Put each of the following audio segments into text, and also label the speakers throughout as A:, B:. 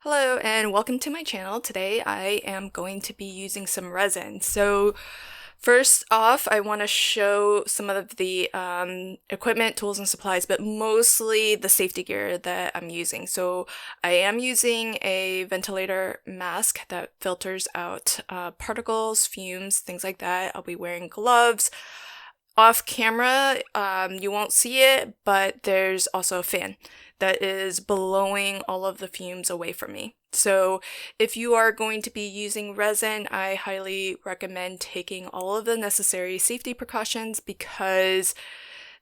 A: Hello and welcome to my channel. Today I am going to be using some resin. So first off, I want to show some of the equipment, tools, and supplies, but mostly the safety gear that I'm using. So I am using a ventilator mask that filters out particles, fumes, things like that. I'll be wearing gloves. Off camera, you won't see it, but there's also a fan that is blowing all of the fumes away from me. So if you are going to be using resin, I highly recommend taking all of the necessary safety precautions because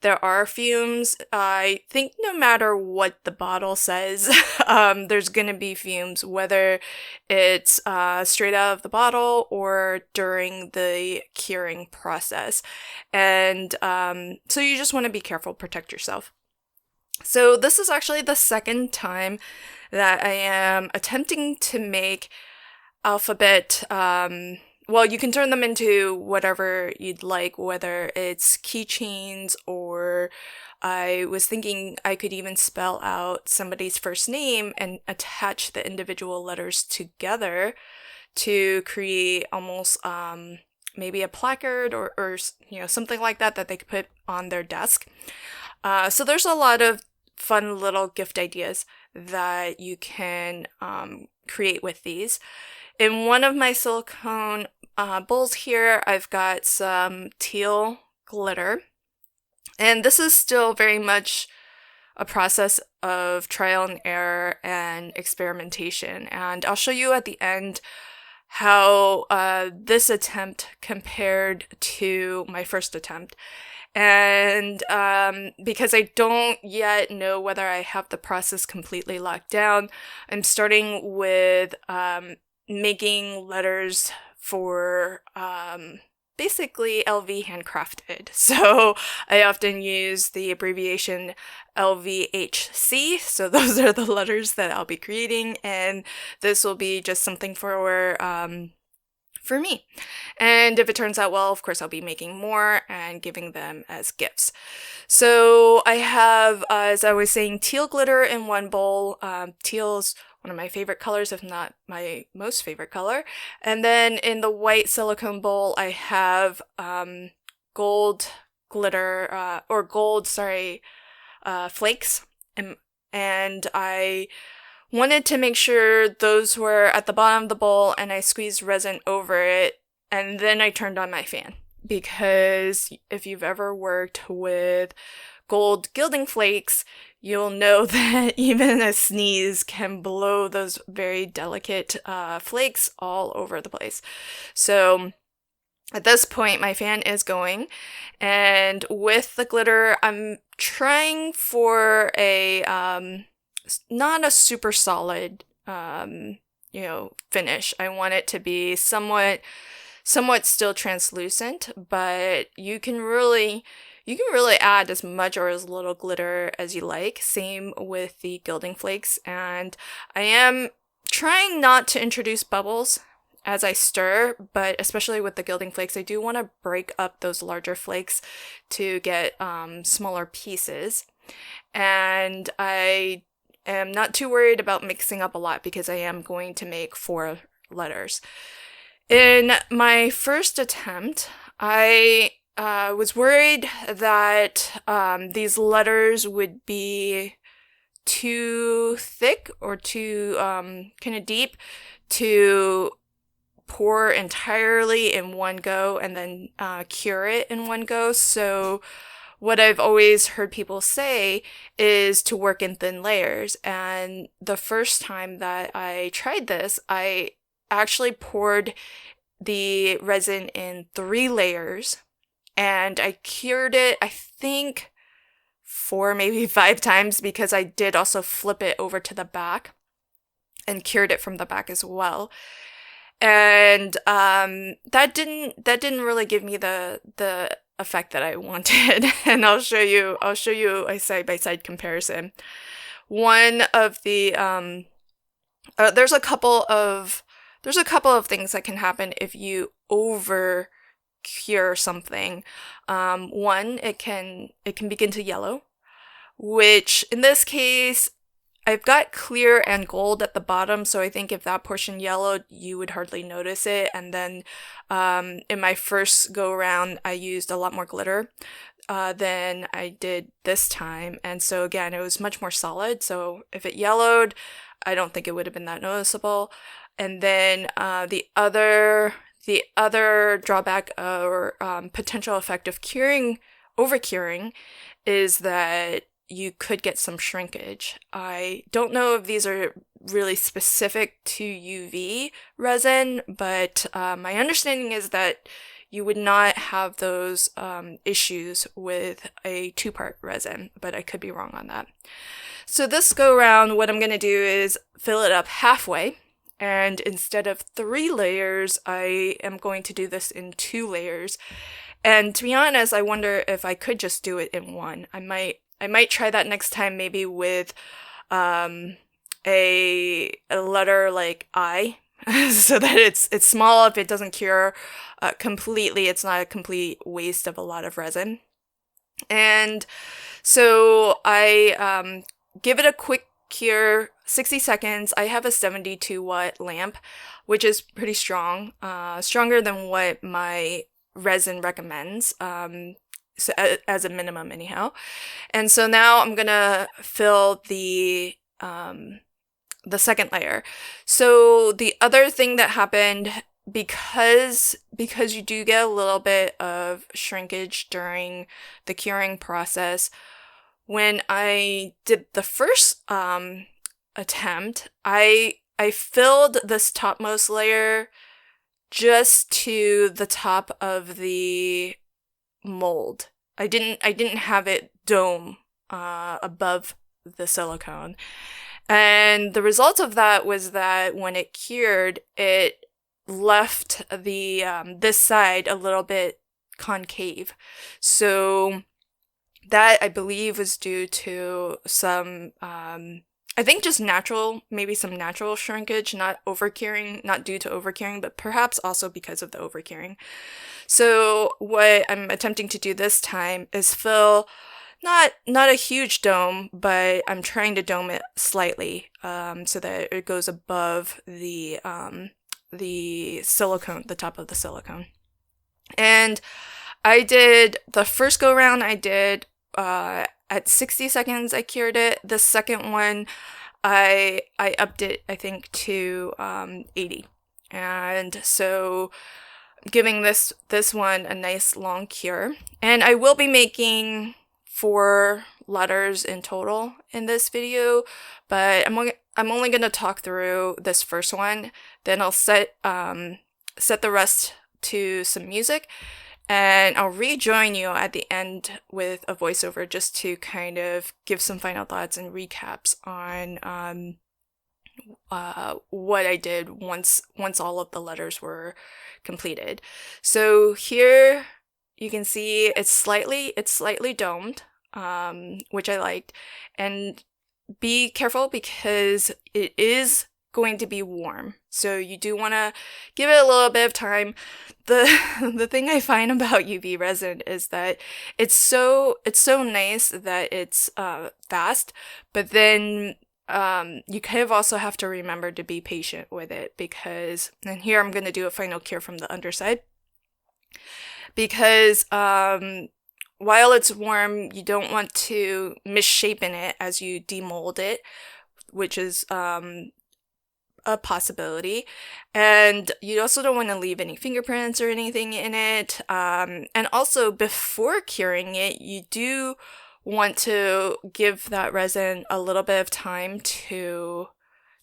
A: there are fumes. I think no matter what the bottle says, there's gonna be fumes, whether it's straight out of the bottle or during the curing process. And so you just want to be careful, protect yourself. So this is actually the second time that I am attempting to make alphabet, well, you can turn them into whatever you'd like, whether it's keychains or I was thinking I could even spell out somebody's first name and attach the individual letters together to create almost maybe a placard or something like that that they could put on their desk. So there's a lot of fun little gift ideas that you can create with these. In one of my silicone bowls here, I've got some teal glitter. And this is still very much a process of trial and error and experimentation. And I'll show you at the end how this attempt compared to my first attempt. And because I don't yet know whether I have the process completely locked down, I'm starting with making letters for basically LV Handcrafted. So I often use the abbreviation LVHC. So those are the letters that I'll be creating, and this will be just something for me. And if it turns out well, of course, I'll be making more and giving them as gifts. So I have, as I was saying, teal glitter in one bowl. Teal's one of my favorite colors, if not my most favorite color. And then in the white silicone bowl, I have gold glitter, flakes. And I wanted to make sure those were at the bottom of the bowl, and I squeezed resin over it, and then I turned on my fan. Because if you've ever worked with gold gilding flakes, you'll know that even a sneeze can blow those very delicate flakes all over the place. So at this point, my fan is going, and with the glitter, I'm trying for a not a super solid finish. I want it to be somewhat still translucent, but you can really add as much or as little glitter as you like. Same with the gilding flakes, and I am trying not to introduce bubbles as I stir, but especially with the gilding flakes, I do want to break up those larger flakes to get smaller pieces. And I am not too worried about mixing up a lot because I am going to make 4 letters. In my first attempt, I was worried that these letters would be too thick or too kind of deep to pour entirely in one go and then cure it in one go. So what I've always heard people say is to work in thin layers. And the first time that I tried this, I actually poured the resin in 3 layers, and I cured it, I think 4, maybe 5 times, because I did also flip it over to the back and cured it from the back as well. And that didn't really give me the effect that I wanted. And I'll show you a side-by-side comparison. One of the there's a couple of things that can happen if you over cure something. One, it can begin to yellow, which in this case I've got clear and gold at the bottom, so I think if that portion yellowed, you would hardly notice it. And then in my first go around, I used a lot more glitter than I did this time. And so again, it was much more solid. So if it yellowed, I don't think it would have been that noticeable. And then the other drawback or potential effect of over curing is that you could get some shrinkage. I don't know if these are really specific to UV resin, but my understanding is that you would not have those issues with a two-part resin, but I could be wrong on that. So this go around, what I'm going to do is fill it up halfway, and instead of 3 layers, I am going to do this in 2 layers. And to be honest, I wonder if I could just do it in one. I might try that next time, maybe with a letter like I, so that it's small. If it doesn't cure completely, it's not a complete waste of a lot of resin. And so I give it a quick cure, 60 seconds. I have a 72 watt lamp, which is pretty strong, stronger than what my resin recommends. So as a minimum anyhow. And so now I'm gonna fill the second layer. So the other thing that happened, because you do get a little bit of shrinkage during the curing process, when I did the first attempt, I filled this topmost layer just to the top of the mold. I didn't have it dome above the silicone. And the result of that was that when it cured, it left the this side a little bit concave. So that, I believe, was due to some I think just maybe some natural shrinkage, not overcuring, not due to overcuring, but perhaps also because of the overcuring. So what I'm attempting to do this time is fill not a huge dome, but I'm trying to dome it slightly so that it goes above the silicone, the top of the silicone. And I did the first go round. I did at 60 seconds. I cured it. The second one, I upped it, I think, to 80. And so giving this one a nice long cure. And I will be making 4 letters in total in this video, but I'm only going to talk through this first one. Then I'll set the rest to some music, and I'll rejoin you at the end with a voiceover just to kind of give some final thoughts and recaps on what I did once all of the letters were completed. So here you can see it's slightly domed, which I liked. And be careful because it is going to be warm. So you do want to give it a little bit of time. The thing I find about UV resin is that it's so nice that it's fast, but then you kind of also have to remember to be patient with it, because, and here I'm going to do a final cure from the underside, because while it's warm, you don't want to misshapen it as you demold it, which is a possibility. And you also don't want to leave any fingerprints or anything in it. And also, before curing it, you do want to give that resin a little bit of time to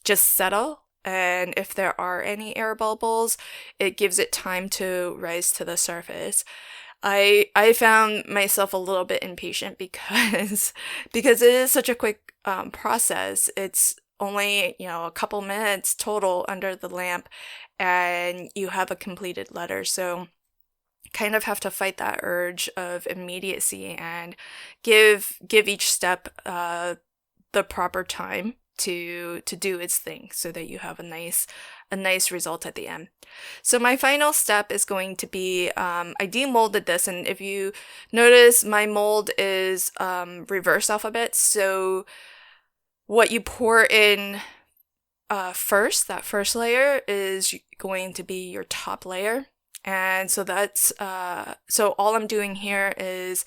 A: just settle. And if there are any air bubbles, it gives it time to rise to the surface. I found myself a little bit impatient because it is such a quick process. It's only, a couple minutes total under the lamp, and you have a completed letter. So kind of have to fight that urge of immediacy and give each step the proper time to do its thing, so that you have a nice result at the end. So my final step is going to be, I demolded this, and if you notice, my mold is reverse alphabet. So what you pour in first, that first layer, is going to be your top layer. And so that's, so all I'm doing here is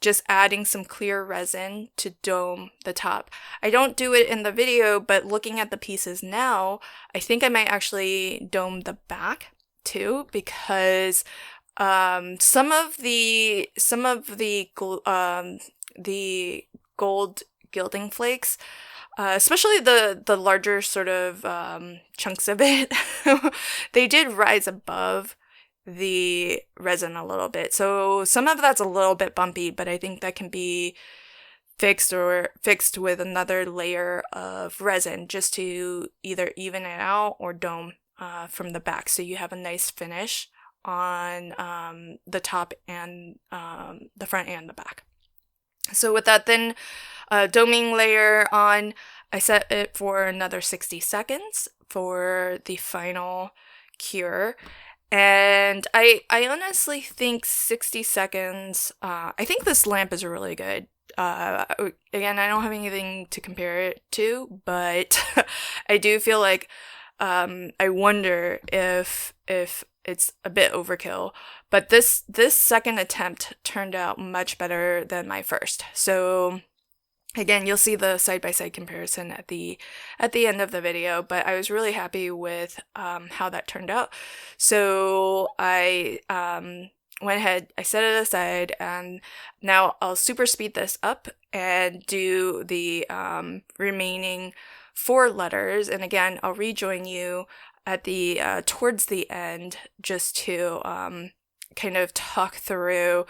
A: just adding some clear resin to dome the top. I don't do it in the video, but looking at the pieces now, I think I might actually dome the back too, because some of the gold gilding flakes, especially the larger sort of chunks of it, they did rise above the resin a little bit. So some of that's a little bit bumpy, but I think that can be fixed with another layer of resin just to either even it out or dome from the back, so you have a nice finish on the top and the front and the back. So with that then doming layer on, I set it for another 60 seconds for the final cure. And I honestly think 60 seconds, I think this lamp is really good. Again, I don't have anything to compare it to, but I do feel like I wonder if it's a bit overkill. But this second attempt turned out much better than my first. So again, you'll see the side-by-side comparison at the end of the video, but I was really happy with how that turned out. So I went ahead, I set it aside, and now I'll super speed this up and do the remaining 4 letters. And again, I'll rejoin you at the towards the end just to kind of talk through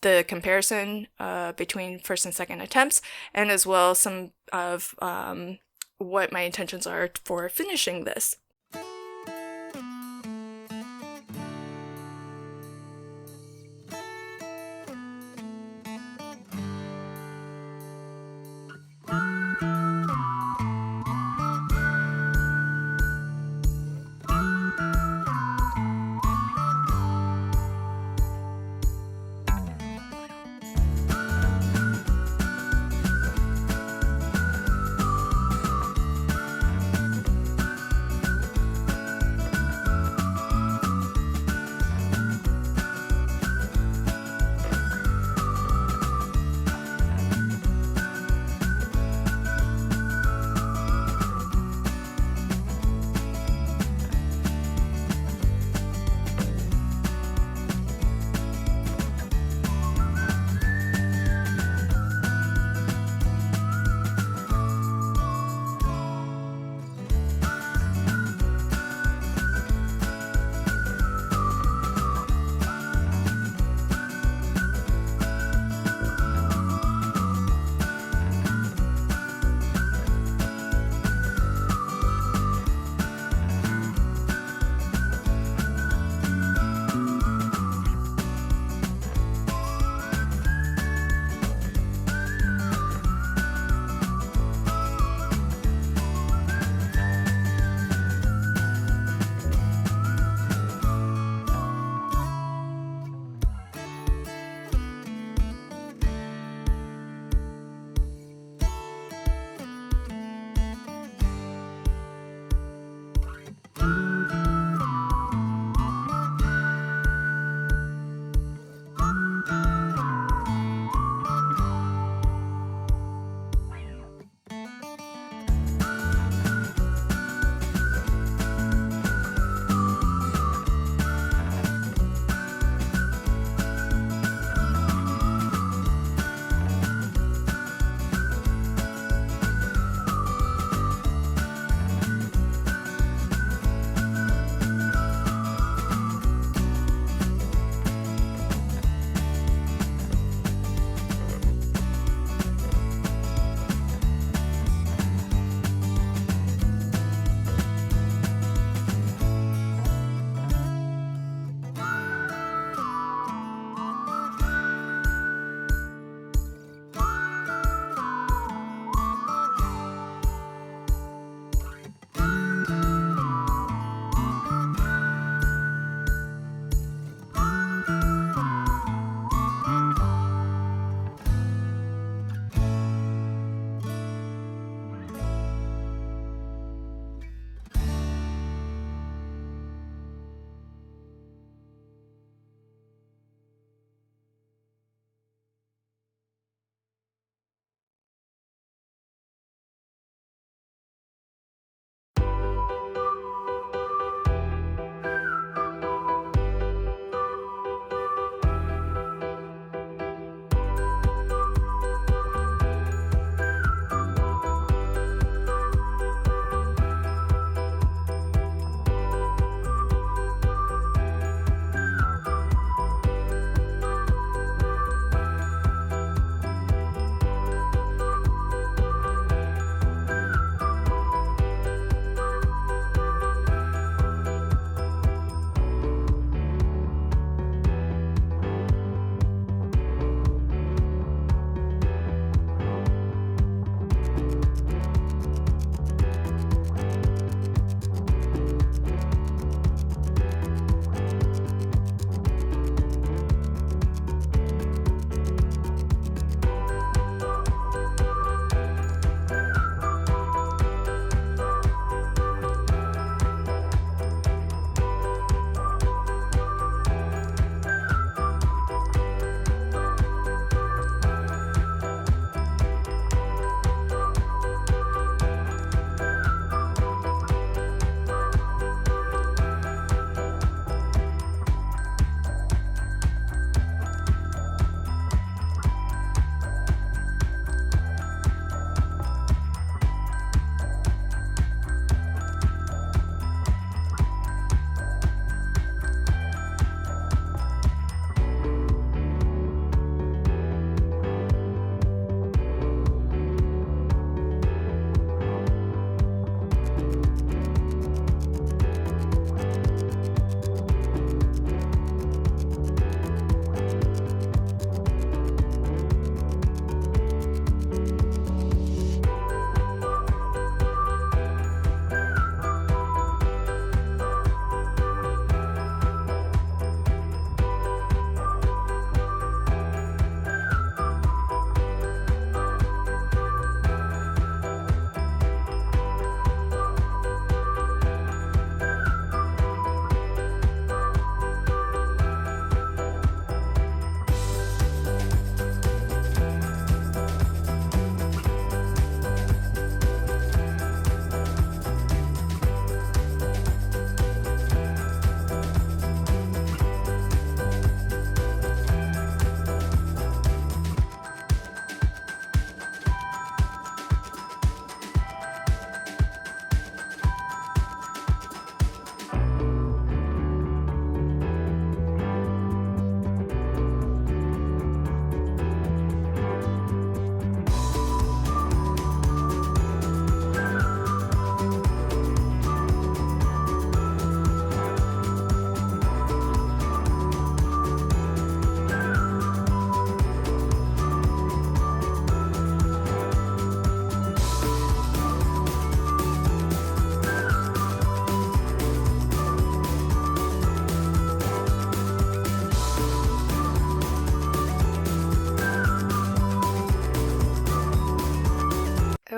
A: the comparison between first and second attempts, and as well some of what my intentions are for finishing this.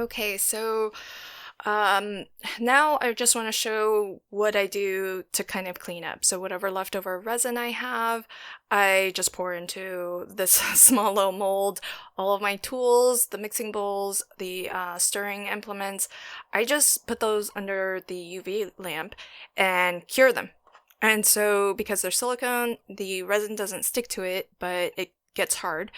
A: Okay, so now I just want to show what I do to kind of clean up. So whatever leftover resin I have, I just pour into this small little mold. All of my tools, the mixing bowls, the stirring implements, I just put those under the UV lamp and cure them. And so because they're silicone, the resin doesn't stick to it, but it gets hard,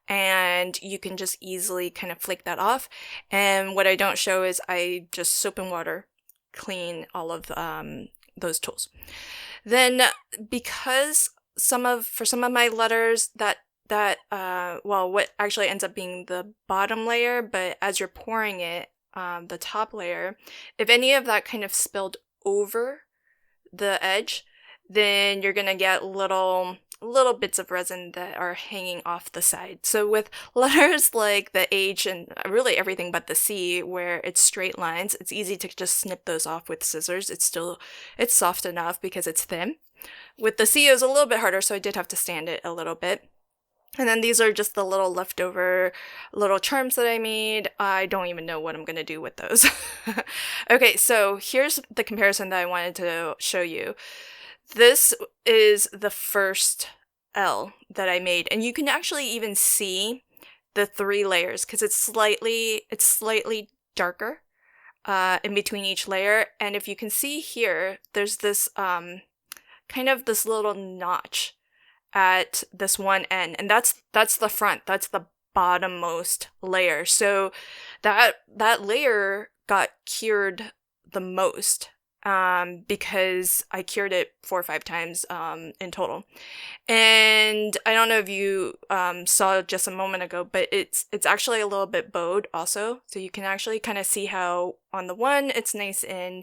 A: and you can just easily kind of flake that off. And what I don't show is I just soap and water clean all of those tools. Then because for some of my letters well, what actually ends up being the bottom layer, but as you're pouring it, the top layer, if any of that kind of spilled over the edge, then you're gonna get little bits of resin that are hanging off the side. So with letters like the H and really everything but the C, where it's straight lines, it's easy to just snip those off with scissors. It's soft enough because it's thin. With the C, it was a little bit harder, so I did have to sand it a little bit. And then these are just the little leftover little charms that I made. I don't even know what I'm gonna do with those. Okay, so here's the comparison that I wanted to show you. This is the first L that I made, and you can actually even see the 3 layers because it's slightly darker in between each layer. And if you can see here, there's this kind of this little notch at this one end, and that's the front. That's the bottommost layer. So that layer got cured the most. Because I cured it 4 or 5 times in total. And I don't know if you saw just a moment ago, but it's actually a little bit bowed also. So you can actually kind of see how on the one it's nice and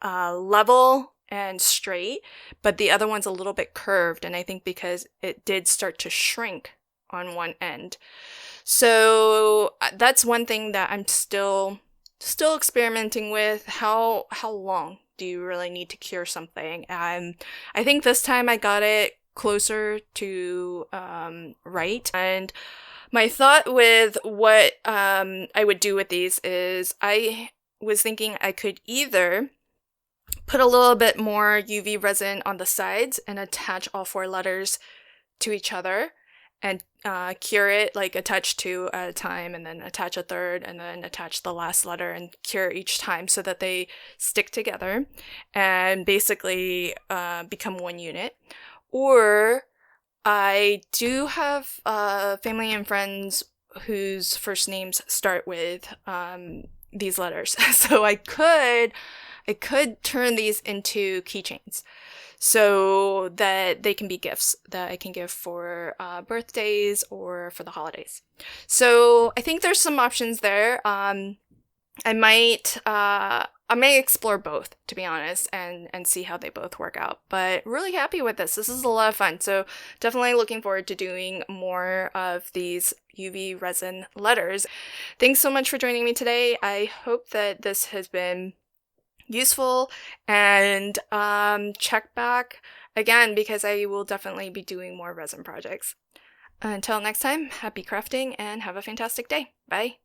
A: level and straight, but the other one's a little bit curved, and I think because it did start to shrink on one end. So that's one thing that I'm still experimenting with. How long do you really need to cure something? I think this time I got it closer to right. And my thought with what I would do with these is I was thinking I could either put a little bit more UV resin on the sides and attach all 4 letters to each other and cure it, like attach 2 at a time and then attach a third and then attach the last letter and cure each time so that they stick together and basically become one unit. Or I do have family and friends whose first names start with these letters. So I could turn these into keychains, so that they can be gifts that I can give for birthdays or for the holidays. So I think there's some options there. I may explore both, to be honest, and see how they both work out. But really happy with this. This is a lot of fun. So definitely looking forward to doing more of these UV resin letters. Thanks so much for joining me today. I hope that this has been useful, and check back again because I will definitely be doing more resin projects. Until next time, happy crafting and have a fantastic day. Bye.